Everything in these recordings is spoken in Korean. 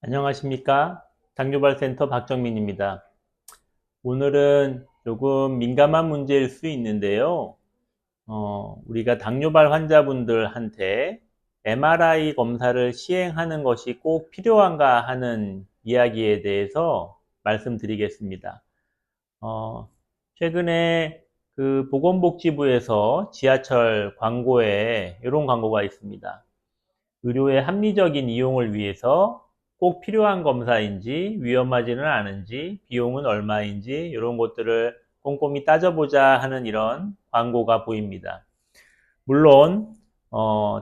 안녕하십니까? 당뇨발센터 박정민입니다. 오늘은 조금 민감한 문제일 수 있는데요. 우리가 당뇨발 환자분들한테 MRI 검사를 시행하는 것이 꼭 필요한가 하는 이야기에 대해서 말씀드리겠습니다. 최근에 그 보건복지부에서 지하철 광고에 이런 광고가 있습니다. 의료의 합리적인 이용을 위해서 꼭 필요한 검사인지 위험하지는 않은지 비용은 얼마인지 이런 것들을 꼼꼼히 따져보자 하는 이런 광고가 보입니다. 물론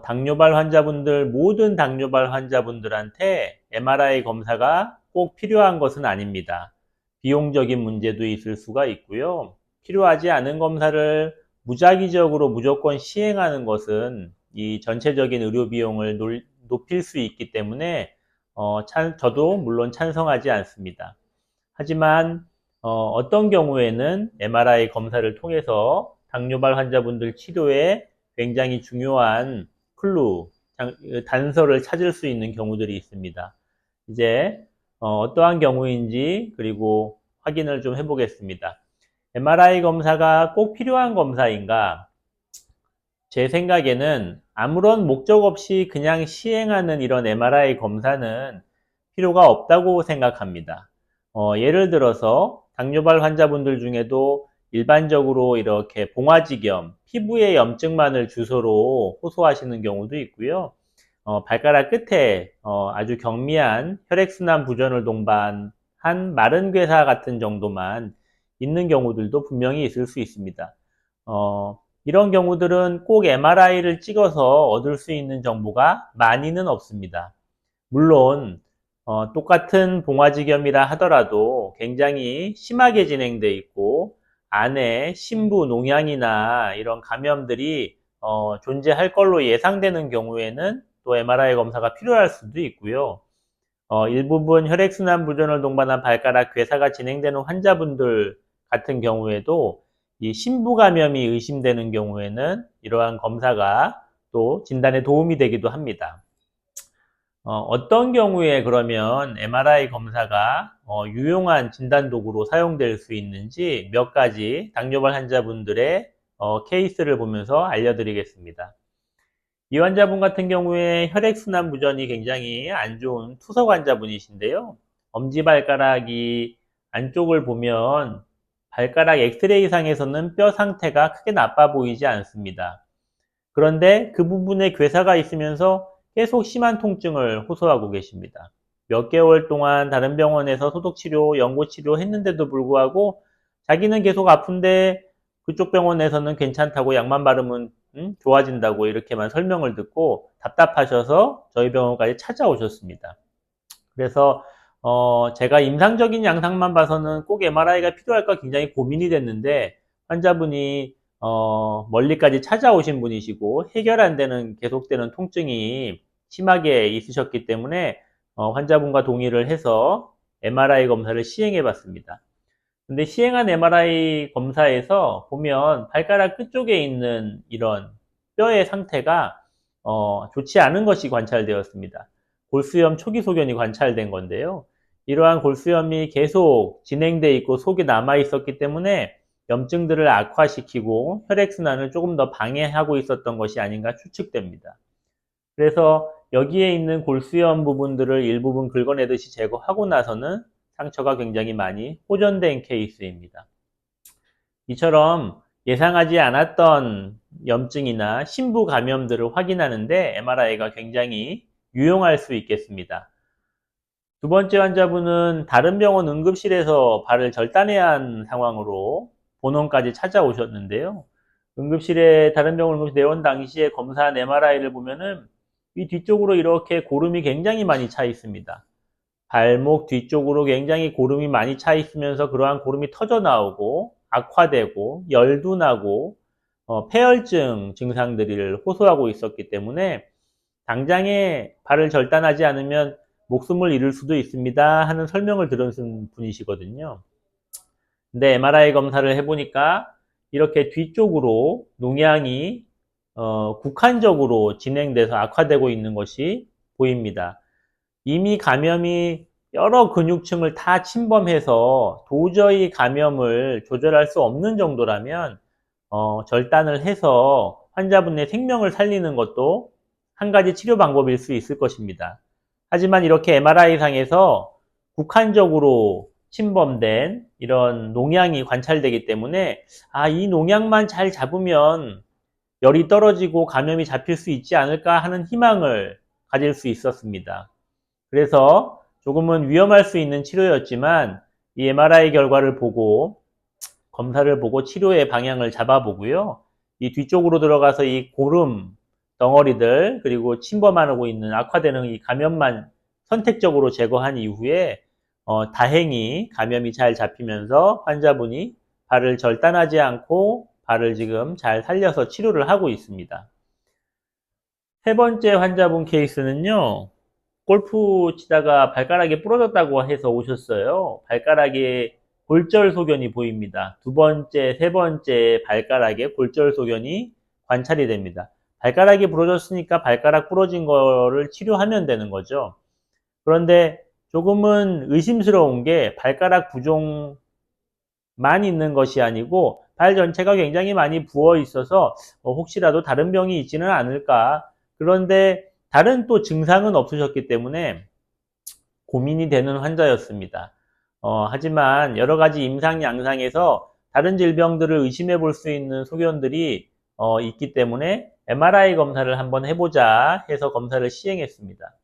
당뇨발 환자분들 모든 당뇨발 환자분들한테 MRI 검사가 꼭 필요한 것은 아닙니다. 비용적인 문제도 있을 수가 있고요. 필요하지 않은 검사를 무작위적으로 무조건 시행하는 것은 이 전체적인 의료 비용을 높일 수 있기 때문에 저도 물론 찬성하지 않습니다. 하지만 어떤 경우에는 MRI 검사를 통해서 당뇨발 환자분들 치료에 굉장히 중요한 클루, 단서를 찾을 수 있는 경우들이 있습니다. 이제 어떠한 경우인지 그리고 확인을 좀 해보겠습니다. MRI 검사가 꼭 필요한 검사인가? 제 생각에는 아무런 목적 없이 그냥 시행하는 이런 MRI 검사는 필요가 없다고 생각합니다. 예를 들어서 당뇨발 환자분들 중에도 일반적으로 이렇게 봉화지겸, 피부에 염증만을 주소로 호소하시는 경우도 있고요. 발가락 끝에 아주 경미한 혈액순환 부전을 동반한 마른 괴사 같은 정도만 있는 경우들도 분명히 있을 수 있습니다. 이런 경우들은 꼭 MRI를 찍어서 얻을 수 있는 정보가 많이는 없습니다. 물론 똑같은 봉화지겸이라 하더라도 굉장히 심하게 진행돼 있고 안에 심부 농양이나 이런 감염들이 존재할 걸로 예상되는 경우에는 또 MRI 검사가 필요할 수도 있고요. 일부분 혈액순환 부전을 동반한 발가락 괴사가 진행되는 환자분들 같은 경우에도 이 심부 감염이 의심되는 경우에는 이러한 검사가 또 진단에 도움이 되기도 합니다. 어떤 경우에 그러면 MRI 검사가 유용한 진단 도구로 사용될 수 있는지 몇 가지 당뇨발 환자분들의 케이스를 보면서 알려드리겠습니다. 이 환자분 같은 경우에 혈액순환 부전이 굉장히 안 좋은 투석 환자분이신데요. 엄지발가락이 안쪽을 보면 발가락 엑스레이상에서는 뼈 상태가 크게 나빠 보이지 않습니다. 그런데 그 부분에 괴사가 있으면서 계속 심한 통증을 호소하고 계십니다. 몇 개월 동안 다른 병원에서 소독치료, 연고치료 했는데도 불구하고 자기는 계속 아픈데 그쪽 병원에서는 괜찮다고 약만 바르면 좋아진다고 이렇게만 설명을 듣고 답답하셔서 저희 병원까지 찾아오셨습니다. 그래서 제가 임상적인 양상만 봐서는 꼭 MRI가 필요할까 굉장히 고민이 됐는데 환자분이 멀리까지 찾아오신 분이시고 해결 안 되는 계속되는 통증이 심하게 있으셨기 때문에 환자분과 동의를 해서 MRI 검사를 시행해 봤습니다. 근데 시행한 MRI 검사에서 보면 발가락 끝쪽에 있는 이런 뼈의 상태가 좋지 않은 것이 관찰되었습니다. 골수염 초기 소견이 관찰된 건데요. 이러한 골수염이 계속 진행돼 있고 속에 남아 있었기 때문에 염증들을 악화시키고 혈액순환을 조금 더 방해하고 있었던 것이 아닌가 추측됩니다. 그래서 여기에 있는 골수염 부분들을 일부분 긁어내듯이 제거하고 나서는 상처가 굉장히 많이 호전된 케이스입니다. 이처럼 예상하지 않았던 염증이나 심부 감염들을 확인하는데 MRI가 굉장히 유용할 수 있겠습니다. 두 번째 환자분은 다른 병원 응급실에서 발을 절단해야 한 상황으로 본원까지 찾아오셨는데요. 응급실에 다른 병원 응급실 내원 당시에 검사한 MRI를 보면은 이 뒤쪽으로 이렇게 고름이 굉장히 많이 차 있습니다. 발목 뒤쪽으로 굉장히 고름이 많이 차 있으면서 그러한 고름이 터져 나오고 악화되고 열도 나고 폐혈증 증상들을 호소하고 있었기 때문에 당장에 발을 절단하지 않으면 목숨을 잃을 수도 있습니다 하는 설명을 들은 분이시거든요. 근데 MRI 검사를 해보니까 이렇게 뒤쪽으로 농양이 국한적으로 진행돼서 악화되고 있는 것이 보입니다. 이미 감염이 여러 근육층을 다 침범해서 도저히 감염을 조절할 수 없는 정도라면 절단을 해서 환자분의 생명을 살리는 것도 한 가지 치료 방법일 수 있을 것입니다. 하지만 이렇게 MRI상에서 국한적으로 침범된 이런 농양이 관찰되기 때문에 이 농양만 잘 잡으면 열이 떨어지고 감염이 잡힐 수 있지 않을까 하는 희망을 가질 수 있었습니다. 그래서 조금은 위험할 수 있는 치료였지만 이 MRI 결과를 보고 검사를 보고 치료의 방향을 잡아보고요. 이 뒤쪽으로 들어가서 이 고름 덩어리들 그리고 침범하고 있는 악화되는 이 감염만 선택적으로 제거한 이후에 다행히 감염이 잘 잡히면서 환자분이 발을 절단하지 않고 발을 지금 잘 살려서 치료를 하고 있습니다. 세 번째 환자분 케이스는요. 골프 치다가 발가락이 부러졌다고 해서 오셨어요. 발가락에 골절 소견이 보입니다. 두 번째, 세 번째 발가락에 골절 소견이 관찰이 됩니다. 발가락이 부러졌으니까 발가락 부러진 거를 치료하면 되는 거죠. 그런데 조금은 의심스러운 게 발가락 부종만 있는 것이 아니고 발 전체가 굉장히 많이 부어 있어서 혹시라도 다른 병이 있지는 않을까. 그런데 다른 또 증상은 없으셨기 때문에 고민이 되는 환자였습니다. 하지만 여러 가지 임상 양상에서 다른 질병들을 의심해 볼 수 있는 소견들이 있기 때문에 MRI 검사를 한번 해보자 해서 검사를 시행했습니다.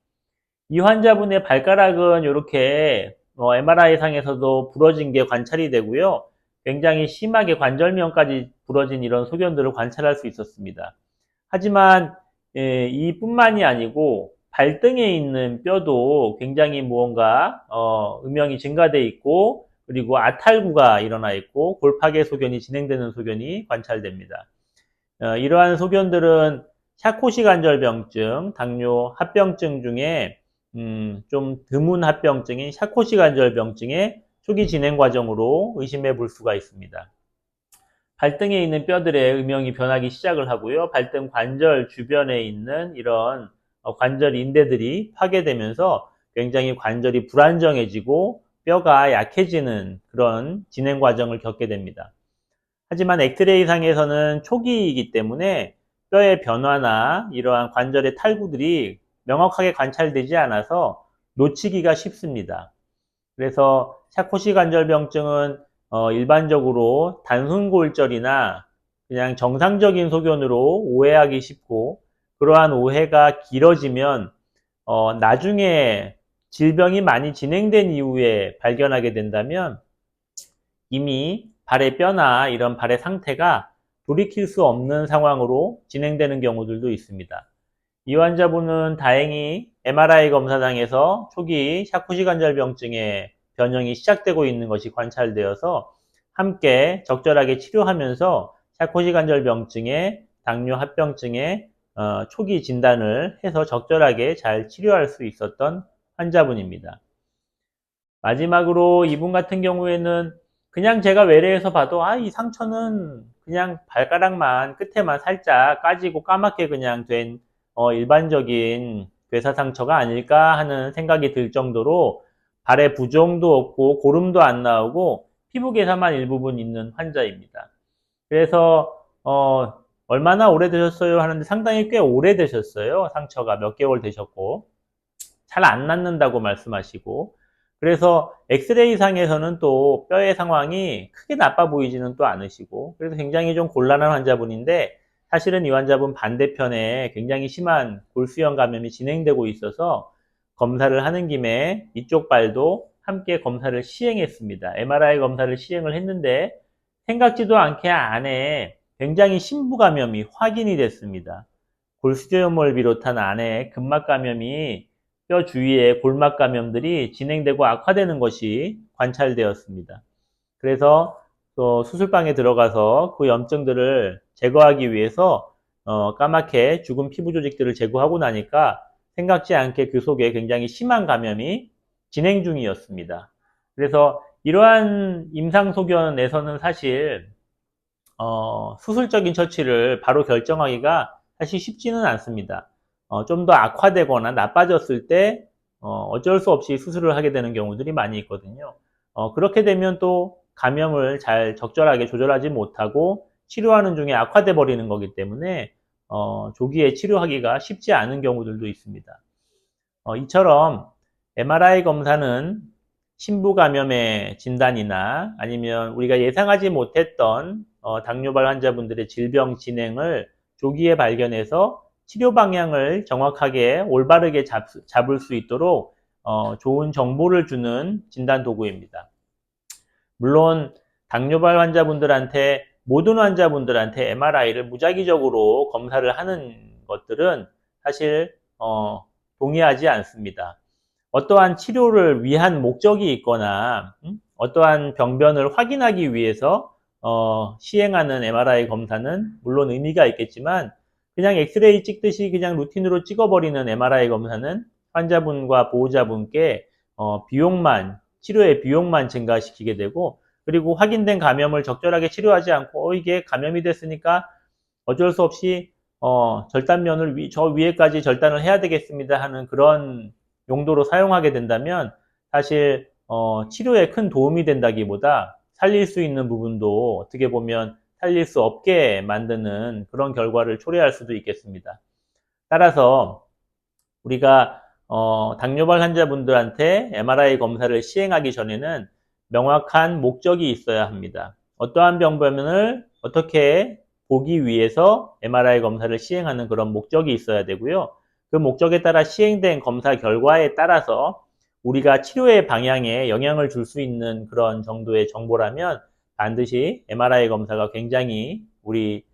이 환자분의 발가락은 이렇게 MRI상에서도 부러진 게 관찰이 되고요. 굉장히 심하게 관절면까지 부러진 이런 소견들을 관찰할 수 있었습니다. 하지만 이뿐만이 아니고 발등에 있는 뼈도 굉장히 무언가 음영이 증가되어 있고 그리고 아탈구가 일어나 있고 골파계 소견이 진행되는 소견이 관찰됩니다. 이러한 소견들은 샤코시 관절병증, 당뇨 합병증 중에 좀 드문 합병증인 샤코시 관절병증의 초기 진행 과정으로 의심해 볼 수가 있습니다. 발등에 있는 뼈들의 음영이 변하기 시작을 하고요. 발등 관절 주변에 있는 이런 관절 인대들이 파괴되면서 굉장히 관절이 불안정해지고 뼈가 약해지는 그런 진행 과정을 겪게 됩니다. 하지만 엑스레이상에서는 초기이기 때문에 뼈의 변화나 이러한 관절의 탈구들이 명확하게 관찰되지 않아서 놓치기가 쉽습니다. 그래서 샤코시 관절병증은 일반적으로 단순골절이나 그냥 정상적인 소견으로 오해하기 쉽고 그러한 오해가 길어지면 나중에 질병이 많이 진행된 이후에 발견하게 된다면 이미 발의 뼈나 이런 발의 상태가 돌이킬 수 없는 상황으로 진행되는 경우들도 있습니다. 이 환자분은 다행히 MRI 검사상에서 초기 샤코시 관절병증의 변형이 시작되고 있는 것이 관찰되어서 함께 적절하게 치료하면서 샤코시 관절병증의 당뇨 합병증의 초기 진단을 해서 적절하게 잘 치료할 수 있었던 환자분입니다. 마지막으로 이분 같은 경우에는 그냥 제가 외래에서 봐도 이 상처는 그냥 발가락만 끝에만 살짝 까지고 까맣게 그냥 된 일반적인 괴사 상처가 아닐까 하는 생각이 들 정도로 발에 부종도 없고 고름도 안 나오고 피부 괴사만 일부분 있는 환자입니다. 그래서 얼마나 오래되셨어요 하는데 상당히 꽤 오래되셨어요. 상처가 몇 개월 되셨고 잘 안 낫는다고 말씀하시고 그래서 엑스레이 상에서는 또 뼈의 상황이 크게 나빠 보이지는 또 않으시고 그래서 굉장히 좀 곤란한 환자분인데 사실은 이 환자분 반대편에 굉장히 심한 골수형 감염이 진행되고 있어서 검사를 하는 김에 이쪽 발도 함께 검사를 시행했습니다. MRI 검사를 시행을 했는데 생각지도 않게 안에 굉장히 심부 감염이 확인이 됐습니다. 골수염을 비롯한 안에 근막 감염이 뼈 주위에 골막 감염들이 진행되고 악화되는 것이 관찰되었습니다. 그래서 또 수술방에 들어가서 그 염증들을 제거하기 위해서 까맣게 죽은 피부 조직들을 제거하고 나니까 생각지 않게 그 속에 굉장히 심한 감염이 진행 중이었습니다. 그래서 이러한 임상소견에서는 사실 수술적인 처치를 바로 결정하기가 사실 쉽지는 않습니다. 좀 더 악화되거나 나빠졌을 때 어쩔 수 없이 수술을 하게 되는 경우들이 많이 있거든요. 그렇게 되면 또 감염을 잘 적절하게 조절하지 못하고 치료하는 중에 악화돼 버리는 거기 때문에 조기에 치료하기가 쉽지 않은 경우들도 있습니다. 이처럼 MRI 검사는 신부 감염의 진단이나 아니면 우리가 예상하지 못했던 당뇨발 환자분들의 질병 진행을 조기에 발견해서 치료 방향을 정확하게 올바르게 잡을 수 있도록 좋은 정보를 주는 진단 도구입니다. 물론 당뇨발 환자분들한테 모든 환자분들한테 MRI를 무작위적으로 검사를 하는 것들은 사실 동의하지 않습니다. 어떠한 치료를 위한 목적이 있거나 어떠한 병변을 확인하기 위해서 시행하는 MRI 검사는 물론 의미가 있겠지만 그냥 엑스레이 찍듯이 그냥 루틴으로 찍어버리는 MRI 검사는 환자분과 보호자분께 치료의 비용만 증가시키게 되고 그리고 확인된 감염을 적절하게 치료하지 않고 이게 감염이 됐으니까 어쩔 수 없이 절단면을 저 위에까지 절단을 해야 되겠습니다 하는 그런 용도로 사용하게 된다면 사실 치료에 큰 도움이 된다기보다 살릴 수 있는 부분도 어떻게 보면 살릴 수 없게 만드는 그런 결과를 초래할 수도 있겠습니다. 따라서 우리가 당뇨발 환자분들한테 MRI 검사를 시행하기 전에는 명확한 목적이 있어야 합니다. 어떠한 병변을 어떻게 보기 위해서 MRI 검사를 시행하는 그런 목적이 있어야 되고요. 그 목적에 따라 시행된 검사 결과에 따라서 우리가 치료의 방향에 영향을 줄 수 있는 그런 정도의 정보라면 반드시 MRI 검사가 굉장히 우리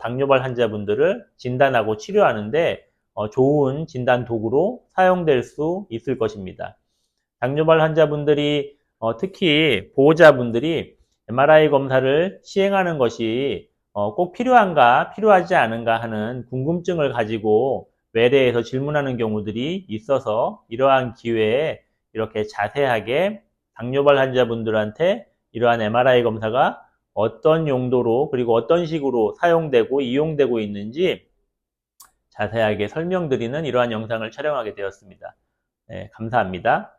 당뇨발 환자분들을 진단하고 치료하는데 좋은 진단 도구로 사용될 수 있을 것입니다. 당뇨발 환자분들이 특히 보호자분들이 MRI 검사를 시행하는 것이 꼭 필요한가 필요하지 않은가 하는 궁금증을 가지고 외래에서 질문하는 경우들이 있어서 이러한 기회에 이렇게 자세하게 당뇨발 환자분들한테 이러한 MRI 검사가 어떤 용도로 그리고 어떤 식으로 사용되고 이용되고 있는지 자세하게 설명드리는 이러한 영상을 촬영하게 되었습니다. 네, 감사합니다.